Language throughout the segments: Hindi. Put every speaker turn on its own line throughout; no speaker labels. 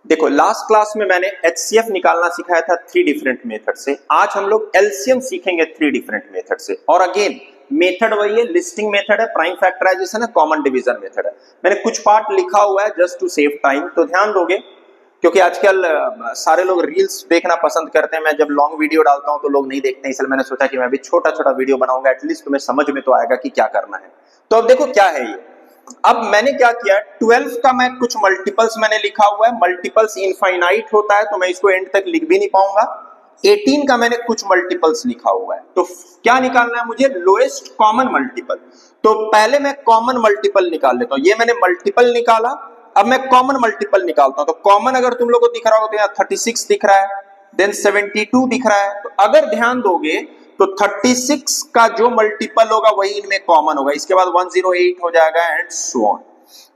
देखो लास्ट क्लास में मैंने HCF निकालना सिखाया था 3 डिफरेंट मेथड से। आज हम लोग LCM सीखेंगे 3 डिफरेंट मेथड से। और अगेन मेथड वही है, लिस्टिंग मेथड है, प्राइम फैक्टराइजेशन है, कॉमन डिवीजन मेथड है। मैंने कुछ पार्ट लिखा हुआ है जस्ट टू सेव टाइम, तो ध्यान दोगे क्योंकि आजकल सारे लोग रील्स देखना पसंद करते हैं। मैं जब लॉन्ग वीडियो डालता हूं तो लोग नहीं देखते, इसलिए मैंने सोचा कि मैं भी छोटा छोटा वीडियो बनाऊंगा, एटलीस्ट तुम्हें समझ में तो आएगा कि क्या करना है। तो अब देखो क्या है ये। अब मैंने क्या किया, 12 का मैं कुछ मल्टीपल्स मैंने लिखा हुआ है, मल्टीपल्स इनफाइनाइट होता है तो मैं इसको एंड तक लिख भी नहीं पाऊंगा। 18 का मैंने कुछ मल्टीपल्स लिखा हुआ है, तो क्या निकालना है मुझे, लोएस्ट कॉमन मल्टीपल। तो पहले मैं कॉमन मल्टीपल निकाल लेता हूं। ये मैंने मल्टीपल निकाला, अब मैं कॉमन मल्टीपल निकालता हूं। तो कॉमन अगर तुम लोग को दिख रहा हो तो यहाँ 36 दिख रहा है, देन 72 दिख रहा है। तो अगर ध्यान दोगे तो 36 का जो मल्टीपल होगा वही इनमें कॉमन होगा, इसके बाद 108 हो जाएगा एंड सो ऑन।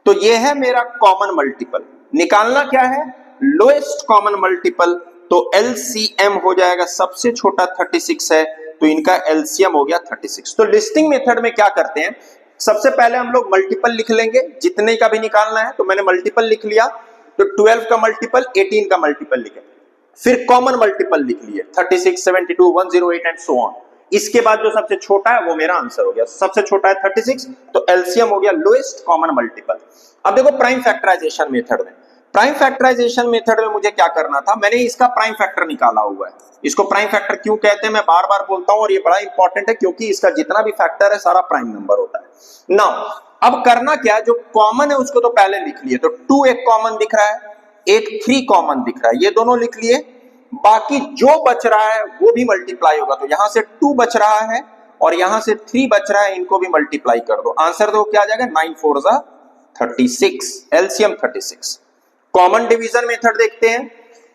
तो ये है मेरा कॉमन मल्टीपल। निकालना क्या है, लोएस्ट कॉमन मल्टीपल। तो LCM हो जाएगा, सबसे छोटा 36 है तो इनका LCM हो गया 36। तो लिस्टिंग मेथड में क्या करते हैं, सबसे पहले हम लोग मल्टीपल लिख लेंगे, जितने का भी निकालना है। तो मैंने मल्टीपल लिख लिया, तो 12 का मल्टीपल 18 का मल्टीपल लिखे, फिर कॉमन मल्टीपल लिख लिए 36, 72, 108 एंड सो ऑन। इसके बाद जो सबसे छोटा है वो मेरा आंसर हो गया। सबसे छोटा है 36, तो LCM हो गया लोएस्ट कॉमन मल्टीपल। अब देखो प्राइम फैक्टराइजेशन मेथड में, प्राइम फैक्टराइजेशन मेथड में मुझे क्या करना था, मैंने इसका प्राइम फैक्टर निकाला हुआ है। इसको प्राइम फैक्टर क्यों कहते हैं मैं बार बार बोलता हूं, और ये बड़ा इंपॉर्टेंट है क्योंकि इसका जितना भी फैक्टर है सारा प्राइम नंबर होता है। नाउ अब करना क्या है, जो कॉमन है उसको तो पहले लिख लिए। तो 2 एक कॉमन दिख रहा है, एक 3 कॉमन दिख रहा है, ये दोनों लिख लिए। बाकी जो बच रहा है वो भी मल्टीप्लाई होगा। तो यहां से 2 बच रहा है और यहां से 3 बच रहा है, इनको भी मल्टीप्लाई कर दो। आंसर दो क्या आ जाएगा, 9 4 जा 36, LCM 36। कॉमन डिवीजन मेथड देखते हैं,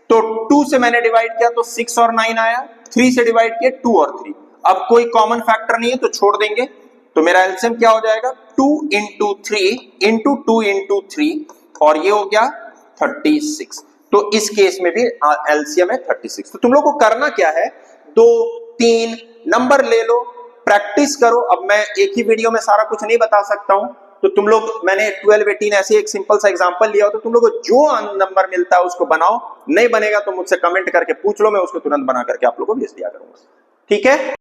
तो 2 से मैंने डिवाइड किया तो 6 और 9 आया, 3 से डिवाइड किया 2 और 3। अब कोई कॉमन फैक्टर नहीं है तो छोड़ देंगे। तो मेरा LCM क्या हो जाएगा, 2 into 3 into 2 into 3, और ये हो गया 36। तो इस केस में भी LCM है 36। तो तुम लोग को करना क्या है, 2 3 नंबर ले लो, प्रैक्टिस करो। अब मैं एक ही वीडियो में सारा कुछ नहीं बता सकता हूं, तो तुम लोग, मैंने 12 18 ऐसे एक सिंपल सा एग्जांपल लिया हो, तो तुम लोग को जो नंबर मिलता है उसको बनाओ। नहीं बनेगा तो मुझसे कमेंट करके पूछ लो, मैं उसको तुरंत बना करके आप लोगों को भेज दिया करूंगा। ठीक है।